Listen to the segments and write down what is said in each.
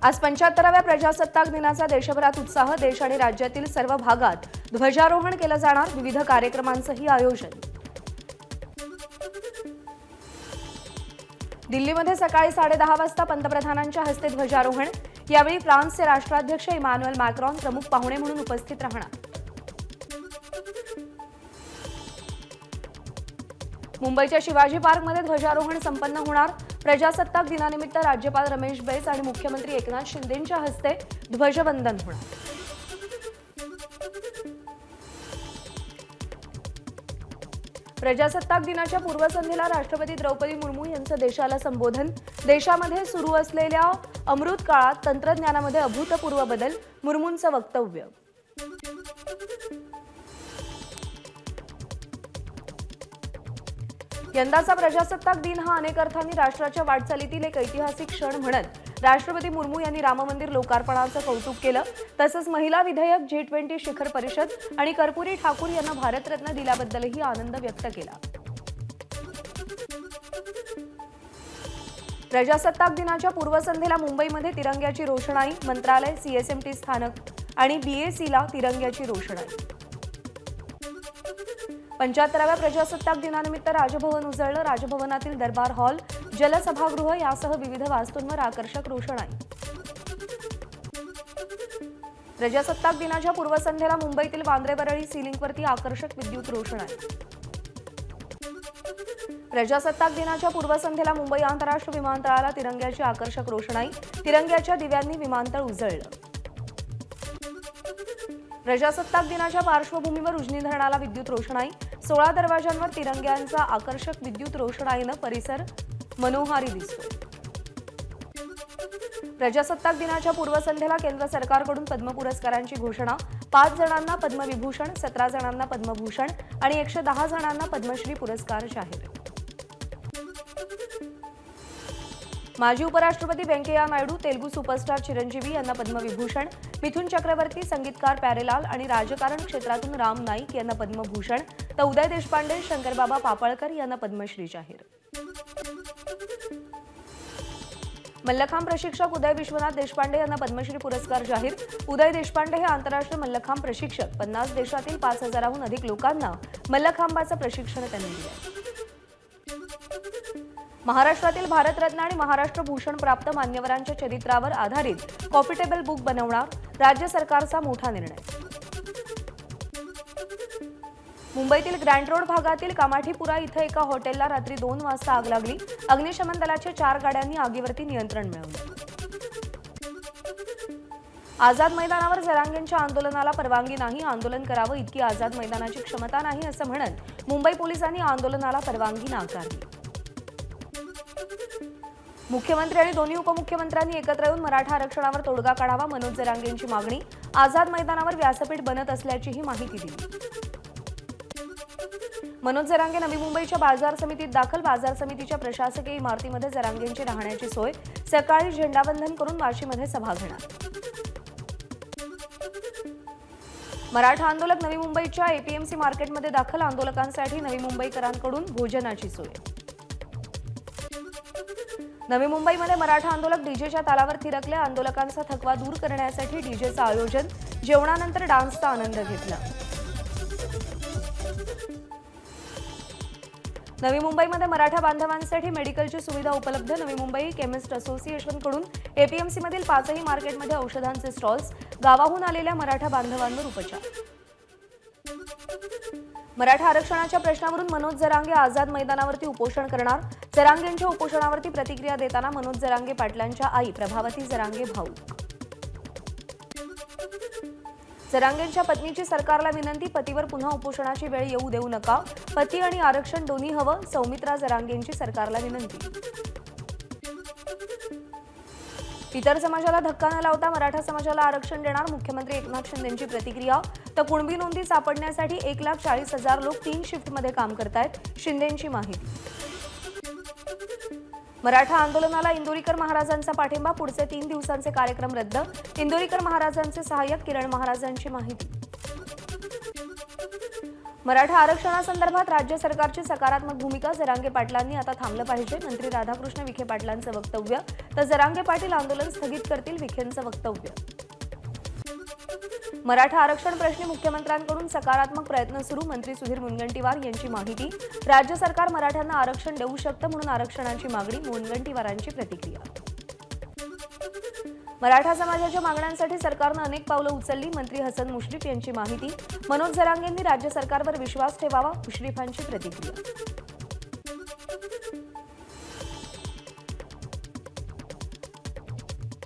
आज 75व्या प्रजासत्ताक दिनाचा देशभरात उत्साह। देश आणि राज्यातील सर्व भागात ध्वजारोहण केलं जाणार। विविध कार्यक्रमांचंही आयोजन। दिल्लीमध्ये सकाळी 10:30 वाजता पंतप्रधानांच्या हस्ते ध्वजारोहण। यावेळी फ्रान्सचे राष्ट्राध्यक्ष इमॅन्युएल मॅक्रॉन प्रमुख पाहुणे म्हणून उपस्थित राहणार। मुंबईच्या शिवाजी पार्कमध्ये ध्वजारोहण संपन्न होणार। प्रजासत्ताक दिनानिमित्त राज्यपाल रमेश बैस आणि मुख्यमंत्री एकनाथ शिंदेंच्या हस्ते ध्वजवंदन होणार। प्रजासत्ताक दिनाच्या पूर्वसंध्येला राष्ट्रपती द्रौपदी मुर्मू यांचं देशाला संबोधन। देशामध्ये सुरू असलेल्या अमृत काळात तंत्रज्ञानामध्ये अभूतपूर्व बदल, मुर्मूंचं वक्तव्य। यंदाचा प्रजासत्ताक दिन हा अनेक अर्थांनी राष्ट्राच्या वाटचालीतील एक ऐतिहासिक क्षण म्हणत राष्ट्रपती मुर्मू यांनी राम मंदिर लोकार्पणाचं कौतुक केलं। तसंच महिला विधेयक, G20 शिखर परिषद आणि कर्पूरी ठाकूर यांना भारतरत्न दिल्याबद्दलही आनंद व्यक्त केला। प्रजासत्ताक दिनाच्या पूर्वसंध्येला मुंबईमध्ये तिरंग्याची रोषणाई। मंत्रालय, CSMT स्थानक आणि BACला तिरंग्याची रोषणाई। 75व्या प्रजासत्ताक दिनानिमित्त राजभवन उजळलं। राजभवनातील दरबार हॉल, जलसभागृह यासह विविध वास्तूंवर आकर्षक रोषणाई। प्रजासत्ताक दिनाच्या पूर्वसंध्येला मुंबईतील वांद्रे-वरळी सिलिंगवरती आकर्षक विद्युत रोषणाई। प्रजासत्ताक दिनाच्या पूर्वसंध्येला मुंबई आंतरराष्ट्रीय विमानतळाला तिरंग्याची आकर्षक रोषणाई। तिरंग्याच्या दिव्यांनी विमानतळ उजळलं। प्रजासत्ताक दिनाच्या पार्श्वभूमीवर उजनी धरणाला विद्युत रोषणाई। 16 दरवाजांवर तिरंग्यांचा आकर्षक विद्युत रोषणाईनं परिसर मनोहारी दिसतो। प्रजासत्ताक दिनाच्या पूर्वसंध्येला केंद्र सरकारकडून पद्म पुरस्कारांची घोषणा। 5 जणांना पद्मविभूषण, 17 जणांना पद्मभूषण आणि 110 जणांना पद्मश्री पुरस्कार जाहीर। माजी उपराष्ट्रपती व्यंकय्या नायडू, तेलुगू सुपरस्टार चिरंजीवी यांना पद्मविभूषण, मिथुन चक्रवर्ती, संगीतकार प्यारेलाल आणि राजकारण क्षेत्रातून राम नाईक यांना पद्मभूषण, तर उदय देशपांडे, शंकरबाबा पापळकर यांना पद्मश्री जाहीर। मल्लखांब प्रशिक्षक उदय विश्वनाथ देशपांडे यांना पद्मश्री पुरस्कार जाहीर। उदय देशपांडे हे आंतरराष्ट्रीय मल्लखांब प्रशिक्षक। 50 देशातील 5000हून अधिक लोकांना मल्लखांबाचं प्रशिक्षण त्यांनी दिलं। महाराष्ट्रातील भारतरत्न आणि महाराष्ट्र भूषण प्राप्त मान्यवरांच्या चरित्रावर आधारित कॉफी टेबल बुक बनवणार। राज्य सरकारचा मोठा निर्णय। मुंबईतील ग्रँड रोड भागातील कामाठीपुरा इथं एका हॉटेलला रात्री 2 वाजता आग लागली। अग्निशमन दलाच्या 4 गाड्यांनी आगीवरती नियंत्रण मिळवलं। आझाद मैदानावर जरांगेंच्या आंदोलनाला परवानगी नाही। आंदोलन करावं इतकी आझाद मैदानाची क्षमता नाही असं म्हणत मुंबई पोलिसांनी आंदोलनाला परवानगी नाकारली। मुख्यमंत्री आणि दोन्ही उपमुख्यमंत्र्यांनी एकत्र येऊन मराठा आरक्षणावर तोडगा काढावा, मनोज जरांगेंची मागणी। आझाद मैदानावर व्यासपीठ बनत असल्याचीही माहिती दिली। मनोज जरांगे नवी मुंबईच्या बाजार समितीत दाखल। बाजार समितीच्या प्रशासकीय इमारतीमध्ये जरांगेंची राहण्याची सोय। सकाळी झेंडावंदन करून वाशीमध्ये सभा घेणार। मराठा आंदोलक नवी मुंबईच्या APMC मार्केटमध्ये दाखल। आंदोलकांसाठी नवी मुंबईकरांकडून भोजनाची सोय। नवी मुंबईमध्ये मराठा आंदोलक डीजेच्या तालावर थिरकले। आंदोलकांचा थकवा दूर करण्यासाठी डीजेचं आयोजन। जेवणानंतर डान्सचा आनंद घेतला। नवी मुंबईमध्ये मराठा बांधवांसाठी मेडिकलची सुविधा उपलब्ध। नवी मुंबई केमिस्ट असोसिएशनकडून APMC मधील 5ही मार्केटमध्ये औषधांचे स्टॉल्स। गावाहून आलेल्या मराठा बांधवांवर उपचार। मराठा आरक्षणाच्या प्रश्नावरून मनोज जरांगे आझाद मैदानावरती उपोषण करणार। जरांगेंच्या उपोषणावरती प्रतिक्रिया देताना मनोज जरांगे पाटलांच्या आई प्रभावती जरांगे भाऊक। जरांगेंच्या पत्नीची सरकारला विनंती, पतीवर पुन्हा उपोषणाची वेळ येऊ देऊ नका। पती आणि आरक्षण दोन्ही हवं, सौमित्रा जरांगेंची सरकारला विनंती। इतर समाजाला धक्का न लावता मराठा समाजाला आरक्षण देणार, मुख्यमंत्री एकनाथ शिंदेंची प्रतिक्रिया। तर कुणबी नोंदी सापडण्यासाठी 1,40,000 लोक 3 शिफ्टमध्ये काम करतायत, शिंदेंची माहिती। मराठा आंदोलनाला इंदोरीकर महाराजांचा पाठिंबा, पुढचे 3 दिवसांचे कार्यक्रम रद्द। इंदोरीकर महाराजांचे सहाय्यक किरण महाराजांची माहिती। मराठा आरक्षणासंदर्भात राज्य सरकारची सकारात्मक भूमिका जरांगे पाटलांनी आता थांबलं पाहिजे. मंत्री राधाकृष्ण विखे पाटलांचं वक्तव्य. तर जरांगे पाटील आंदोलन स्थगित करतील, विखेंचं वक्तव्य. मराठा आरक्षण प्रश्नी मुख्यमंत्र्यांकडून सकारात्मक प्रयत्न सुरू. मंत्री सुधीर मुनगंटीवार यांची माहिती. राज्य सरकार मराठ्यांना आरक्षण देऊ शकतं म्हणून आरक्षणाची मागणी. मुनगंटीवारांची प्रतिक्रिया. मराठा समाजाच्या मागण्यांसाठी सरकारनं अनेक पावलं उचलली. मंत्री हसन मुश्रीफ यांची माहिती. मनोज जरांगेंनी राज्य सरकारवर विश्वास ठेवावा. मुश्रीफांची प्रतिक्रिया.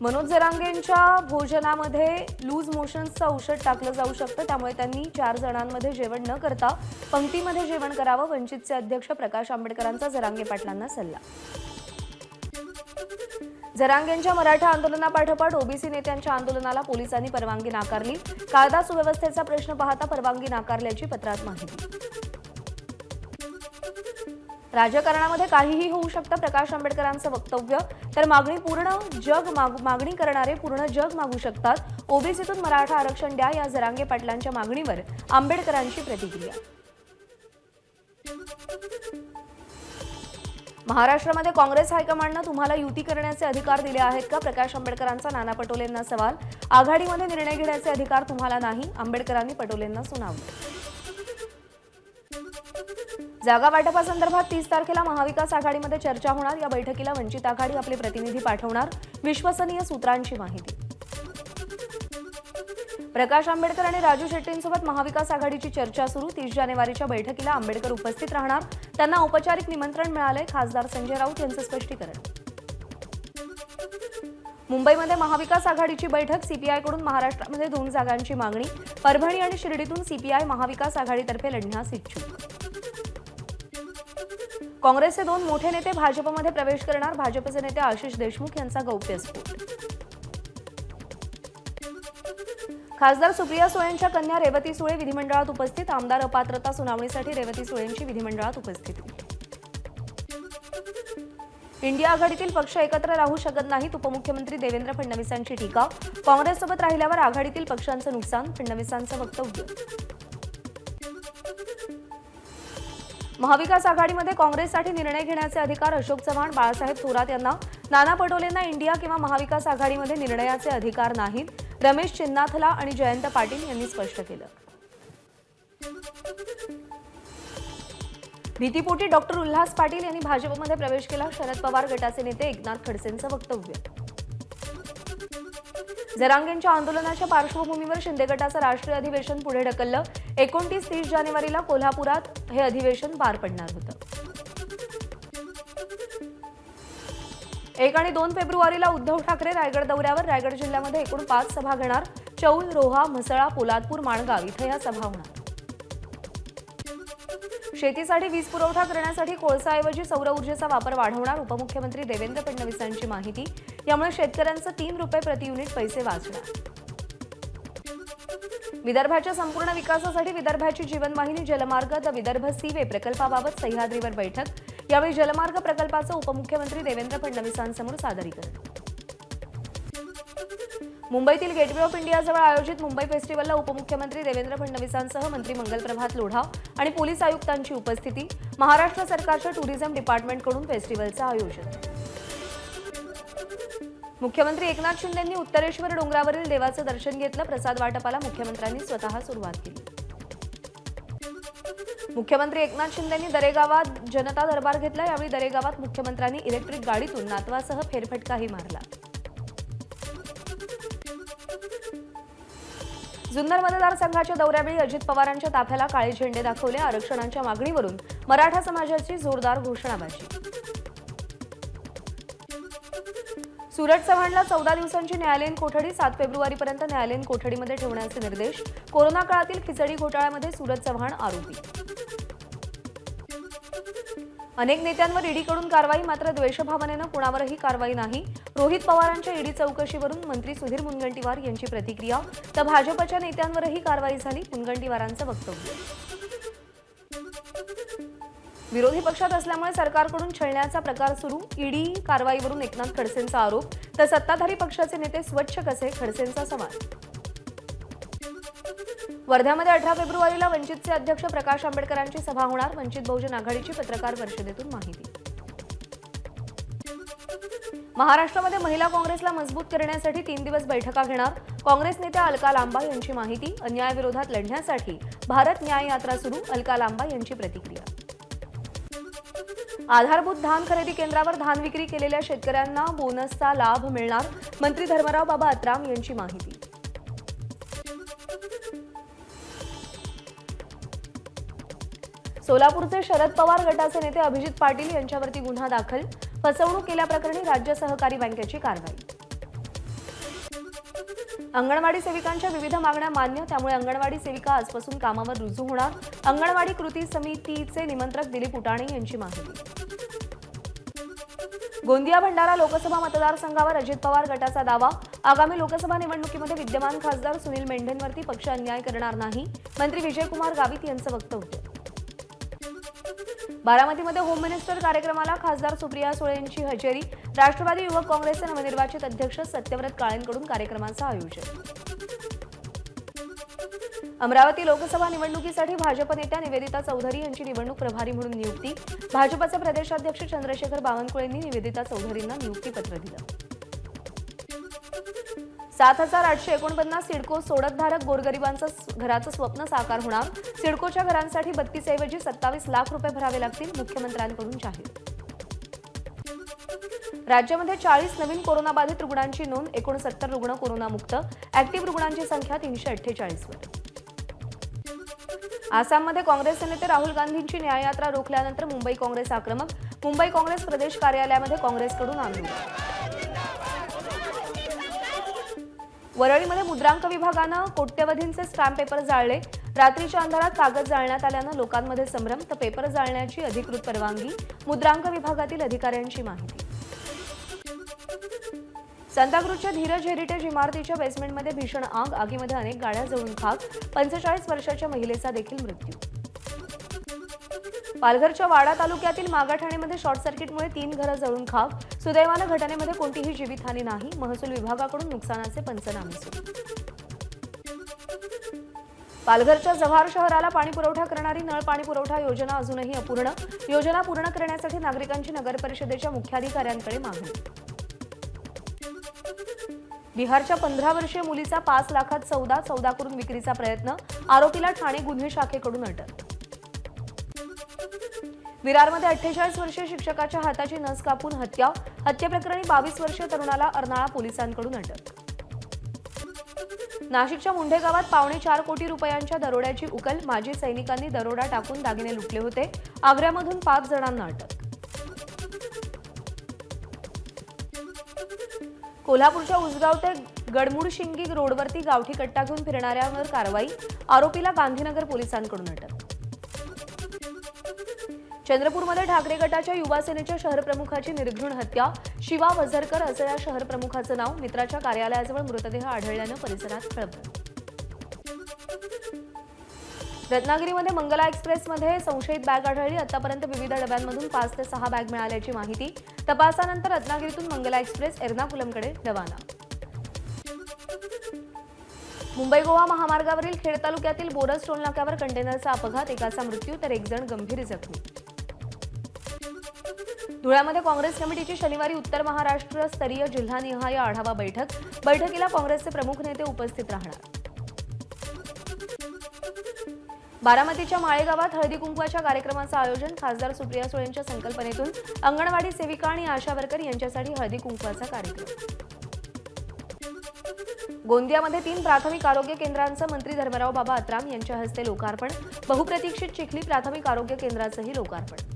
मनोज जरांगेंच्या भोजनामध्ये लूज मोशन्सचं औषध टाकलं जाऊ शकतं, त्यामुळे त्यांनी 4 जणांमध्ये जेवण न करता पंक्तीमध्ये जेवण करावं. वंचितचे अध्यक्ष प्रकाश आंबेडकरांचा जरांगे पाटलांना सल्ला. जरांगेंच्या मराठा आंदोलनापाठोपाठ ओबीसी नेत्यांच्या आंदोलनाला पोलिसांनी परवानगी नाकारली. कायदा सुव्यवस्थेचा प्रश्न पाहता परवानगी नाकारल्याची पत्रात माहिती. राजकारणामध्ये काहीही होऊ शकतं, प्रकाश आंबेडकरांचं वक्तव्य. तर मागणी करणारे पूर्ण जग मागू शकतात. ओबीसीतून मराठा आरक्षण द्या या जरांगे पाटलांच्या मागणीवर आंबेडकरांची प्रतिक्रिया. महाराष्ट्रामध्ये काँग्रेस हायकमांडनं तुम्हाला युती करण्याचे अधिकार दिले आहेत का? प्रकाश आंबेडकरांचा नाना पटोलेंना सवाल. आघाडीमध्ये निर्णय घेण्याचे अधिकार तुम्हाला नाही, आंबेडकरांनी पटोलेंना सुनावलं. जागा वाटपासंदर्भात 30 तारखेला महाविकास आघाडीमध्ये चर्चा होणार. या बैठकीला वंचित आघाडी आपले प्रतिनिधी पाठवणार. विश्वसनीय सूत्रांची माहिती. प्रकाश आंबेडकर आणि राजू शेट्टींसोबत महाविकास आघाडीची चर्चा सुरू. 30 जानेवारीच्या बैठकीला आंबेडकर उपस्थित राहणार. त्यांना औपचारिक निमंत्रण मिळालंय. खासदार संजय राऊत यांचं स्पष्टीकरण. मुंबईमध्ये महाविकास आघाडीची बैठक. सीपीआयकडून महाराष्ट्रामध्ये 2 जागांची मागणी. परभणी आणि शिर्डीतून सीपीआय महाविकास आघाडीतर्फे लढण्यास इच्छुक. काँग्रेसचे 2 मोठे नेते भाजपमध्ये प्रवेश करणार. भाजपचे नेते आशिष देशमुख यांचा गौप्यस्फोट. खासदार सुप्रिया सुळेंच्या कन्या रेवती सुळे विधिमंडळात उपस्थित. आमदार अपात्रता सुनावणीसाठी रेवती सुळेंची विधिमंडळात उपस्थिती. इंडिया आघाडीतील पक्ष एकत्र राहू शकत नाहीत. उपमुख्यमंत्री देवेंद्र फडणवीसांची टीका. काँग्रेससोबत राहिल्यावर आघाडीतील पक्षांचं नुकसान. फडणवीसांचं वक्तव्य. महाविकास आघाडीमध्ये काँग्रेससाठी निर्णय घेण्याचे अधिकार. अशोक चव्हाण. बाळासाहेब थोरात यांना. नाना पटोलेंना इंडिया किंवा महाविकास आघाडीमध्ये निर्णयाचे अधिकार नाहीत. रमेश चिन्नाथला आणि जयंत पाटील यांनी स्पष्ट केलं. भीतीपोटी डॉक्टर उल्हास पाटील यांनी भाजपमध्ये प्रवेश केला. शरद पवार गटाचे नेते एकनाथ खडसेंचं वक्तव्य. जरांगेंच्या आंदोलनाच्या पार्श्वभूमीवर शिंदे गटाचं राष्ट्रीय अधिवेशन पुढे ढकललं. 29-30 जानेवारीला कोल्हापुरात हे अधिवेशन पार पडणार होतं. 1 आणि 2 फेब्रुवारीला उद्धव ठाकरे रायगड दौऱ्यावर. रायगड जिल्ह्यामध्ये एकूण 5 सभा घेणार. चौल, रोहा, म्हसळा, पोलादपूर, माणगाव इथे या सभा होणार. शेतीसाठी वीज पुरवठा करण्यासाठी कोळसाऐवजी सौर ऊर्जेचा वापर वाढवणार. उपमुख्यमंत्री देवेंद्र फडणवीसांची माहिती. यामुळे शेतकऱ्यांचं 3 रुपये प्रति युनिट पैसे वाचणार. विदर्भाच्या संपूर्ण विकासासाठी विदर्भाची जीवनवाहिनी जलमार्ग द विदर्भ सीवे प्रकल्पाबाबत सह्याद्रीवर बैठक. यावेळी जलमार्ग प्रकल्पाचं उपमुख्यमंत्री देवेंद्र फडणवीसांसमोर सादरीकरण. मुंबईतील गेटवे ऑफ इंडियाजवळ आयोजित मुंबई फेस्टिव्हलला उपमुख्यमंत्री देवेंद्र फडणवीसांसह मंत्री मंगलप्रभात लोढा आणि पोलीस आयुक्तांची उपस्थिती. महाराष्ट्र सरकारच्या टुरिझम डिपार्टमेंटकडून फेस्टिव्हलचं आयोजन. मुख्यमंत्री एकनाथ शिंदेंनी उत्तरेश्वर डोंगरावरील देवाचं दर्शन घेतलं. प्रसाद वाटपाला मुख्यमंत्र्यांनी स्वतः सुरुवात केली. मुख्यमंत्री एकनाथ शिंदेंनी दरेगावात जनता दरबार घेतला. यावेळी दरेगावात मुख्यमंत्र्यांनी इलेक्ट्रिक गाडीतून नातवासह फेरफटकाही मारला. जुन्नर मतदारसंघाच्या दौऱ्यावेळी अजित पवारांच्या ताफ्याला काळे झेंडे दाखवले. आरक्षणाच्या मागणीवरून मराठा समाजाची जोरदार घोषणाबाजी. सूरज चव्हाणला 14 दिवसांची न्यायालयीन कोठडी. 7 फेब्रुवारीपर्यंत न्यायालयीन कोठडीमध्ये ठेवण्याचे निर्देश. कोरोना काळातील खिचडी घोटाळ्यामध्ये सूरज चव्हाण आरोपी. अनेक नेत्यांवर ईडीकडून कारवाई. मात्र द्वेषभावनेनं कुणावरही कारवाई नाही. रोहित पवारांच्या ईडी चौकशीवरून मंत्री सुधीर मुनगंटीवार यांची प्रतिक्रिया. तर भाजपच्या नेत्यांवरही कारवाई झाली. मुनगंटीवारांचं वक्तव्य. विरोधी पक्षात असल्यामुळे सरकारकडून छळण्याचा प्रकार सुरू. ईडी कारवाईवरून एकनाथ खडसेंचा आरोप. तर सत्ताधारी पक्षाचे नेते स्वच्छ कसे? खडसेंचा सवाल. वर्ध्यामध्ये 18 फेब्रुवारीला वंचितचे अध्यक्ष प्रकाश आंबेडकरांची सभा होणार. वंचित बहुजन आघाडीची पत्रकार परिषदेतून माहिती. महाराष्ट्रामध्ये महिला काँग्रेसला मजबूत करण्यासाठी 3 दिवस बैठका घेणार. काँग्रेस नेत्या अलका लांबा यांची माहिती. अन्यायाविरोधात लढण्यासाठी भारत न्याय यात्रा सुरू. अलका लांबा यांची प्रतिक्रिया. आधारभूत धान खरेदी केंद्रावर धान विक्री केलेल्या शेतकऱ्यांना बोनसचा लाभ मिळणार. मंत्री धर्मराव बाबा अत्राम यांची माहिती. सोलापूरचे शरद पवार गटाचे नेते अभिजित पाटील यांच्यावरती गुन्हा दाखल. फसवणूक केल्याप्रकरणी राज्य सहकारी बँकेची कारवाई. अंगणवाडी सेविकांच्या विविध मागण्या मान्य. त्यामुळे अंगणवाडी सेविका आजपासून कामावर रुजू होणार. अंगणवाडी कृती समितीचे निमंत्रक दिलीप उटाणे यांची माहिती. गोंदिया भंडारा लोकसभा मतदारसंघावर अजित पवार गटाचा दावा. आगामी लोकसभा निवडणुकीमध्ये विद्यमान खासदार सुनील मेंढेंवरती पक्ष अन्याय करणार नाही. मंत्री विजयकुमार गावित यांचं वक्तव्य. बारामतीमध्ये होम मिनिस्टर कार्यक्रमाला खासदार सुप्रिया सुळे यांची हजेरी. राष्ट्रवादी युवक काँग्रेसचे नवनिर्वाचित अध्यक्ष सत्यव्रत काळेंकडून कार्यक्रमाचं आयोजन. अमरावती लोकसभा निवडणुकीसाठी भाजप नेत्या निवेदिता चौधरी यांची निवडणूक प्रभारी म्हणून नियुक्ती. भाजपचे प्रदेशाध्यक्ष चंद्रशेखर बावनकुळेंनी निवेदिता चौधरींना नियुक्तीपत्र दिलं. 7,849 सिडको सोडतधारक गोरगरिबांचं घराचं स्वप्न साकार होणार. सिडकोच्या घरांसाठी 32 ऐवजी 27 लाख रुपये भरावे लागतील. मुख्यमंत्र्यांकडून जाहीर. राज्यामध्ये 40 नवीन कोरोनाबाधित रुग्णांची नोंद. 69 रुग्ण कोरोनामुक्त. ऍक्टिव्ह रुग्णांची संख्या 348 वर. आसाममध्ये काँग्रेसचे नेते राहुल गांधींची न्याययात्रा रोखल्यानंतर मुंबई काँग्रेस आक्रमक. मुंबई काँग्रेस प्रदेश कार्यालयामध्ये काँग्रेसकडून आंदोलन. वरळीमध्ये मुद्रांक विभागानं कोट्यवधींचे स्टॅम्प पेपर जाळले. रात्रीच्या अंधारात कागद जाळण्यात आल्यानं लोकांमध्ये संभ्रम. तर पेपर जाळण्याची अधिकृत परवानगी. मुद्रांक विभागातील अधिकाऱ्यांची माहिती. सांताक्रूजच्या धीरज हेरिटेज इमारतीच्या बेसमेंटमध्ये भीषण आग. आगीमध्ये अनेक गाड्या जळून खाक. 45 वर्षाच्या महिलेचा देखील मृत्यू. पालघरच्या वाडा तालुक्यातील मागाठाणेमध्ये शॉर्ट सर्किटमुळे 3 घरं जळून खाक. सुदैवानं घटनेमध्ये कोणतीही जीवितहानी नाही. महसूल विभागाकडून नुकसानाचे पंचनामे सुरू. पालघरच्या जव्हार शहराला पाणी पुरवठा करणारी नळ पाणी पुरवठा योजना अजूनही अपूर्ण. योजना पूर्ण करण्यासाठी नागरिकांची नगर परिषदेच्या मुख्याधिकाऱ्यांकडे मागणी. बिहारच्या 15 वर्षीय मुलीचा 5 लाखात सौदा करून विक्रीचा प्रयत्न. आरोपीला ठाणे गुन्हे शाखेकडून अटक. विरारमध्ये 48 वर्षीय शिक्षकाच्या हाताची नस कापून हत्या. हत्येप्रकरणी 22 वर्षीय तरुणाला अर्नाळा पोलिसांकडून अटक. नाशिकच्या मुंढे गावात 4.25 कोटी रुपयांच्या दरोड्याची उकल. माजी सैनिकांनी दरोडा टाकून दागिने लुटले होते. आग्र्यामधून 5 जणांना अटक. कोल्हापूरच्या उसगाव ते गडमुडशिंगी रोडवरती गावठी कट्टा घेऊन फिरणाऱ्यांवर कारवाई. आरोपीला गांधीनगर पोलिसांकडून अटक. चंद्रपूरमध्ये ठाकरे गटाच्या युवा सेनेच्या शहरप्रमुखाची निर्घृण हत्या. शिवा वझरकर असं या शहरप्रमुखाचं नाव. मित्राच्या कार्यालयाजवळ मृतदेह आढळल्यानं परिसरात खळबळ. रत्नागिरीमध्ये मंगला एक्सप्रेसमध्ये संशयित बॅग आढळली. आतापर्यंत विविध डब्यांमधून 5 ते 6 बॅग मिळाल्याची माहिती. तपासानंतर रत्नागिरीतून मंगला एक्सप्रेस एर्नाकुलमकडे रवाना. मुंबई गोवा महामार्गावरील खेड तालुक्यातील बोरस टोल नाक्यावर कंटेनरचा अपघात. एकाचा मृत्यू तर 1 जण गंभीर जखमी. धुळ्यामध्ये काँग्रेस कमिटीची शनिवारी उत्तर महाराष्ट्र स्तरीय जिल्हानिहाय आढावा बैठक. बैठकीला काँग्रेसचे प्रमुख नेते उपस्थित राहणार. बारामतीच्या माळेगावात हळदी कुंकवाच्या कार्यक्रमाचं आयोजन. खासदार सुप्रिया सुळे यांच्या संकल्पनेतून अंगणवाडी सेविका आणि आशा वर्कर यांच्यासाठी हळदी कुंकवाचा कार्यक्रम. गोंदियामध्ये 3 प्राथमिक आरोग्य केंद्रांचं मंत्री धर्मराव बाबा अत्राम यांच्या हस्ते लोकार्पण. बहुप्रतीक्षित चिखली प्राथमिक आरोग्य केंद्राचंही लोकार्पण.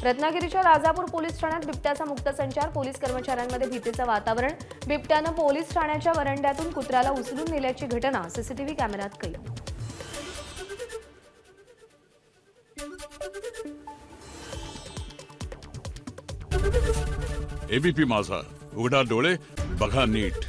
रत्नागिरीच्या राजापूर पोलीस ठाण्यात बिबट्याचा मुक्त संचार. पोलीस कर्मचाऱ्यांमध्ये भीतीचं वातावरण. बिबट्यानं पोलीस ठाण्याच्या वरंड्यातून कुत्र्याला उचलून नेल्याची घटना सीसीटीव्ही कॅमेऱ्यात कैद. एबीपी माझा, उघडा डोळे बघा नीट.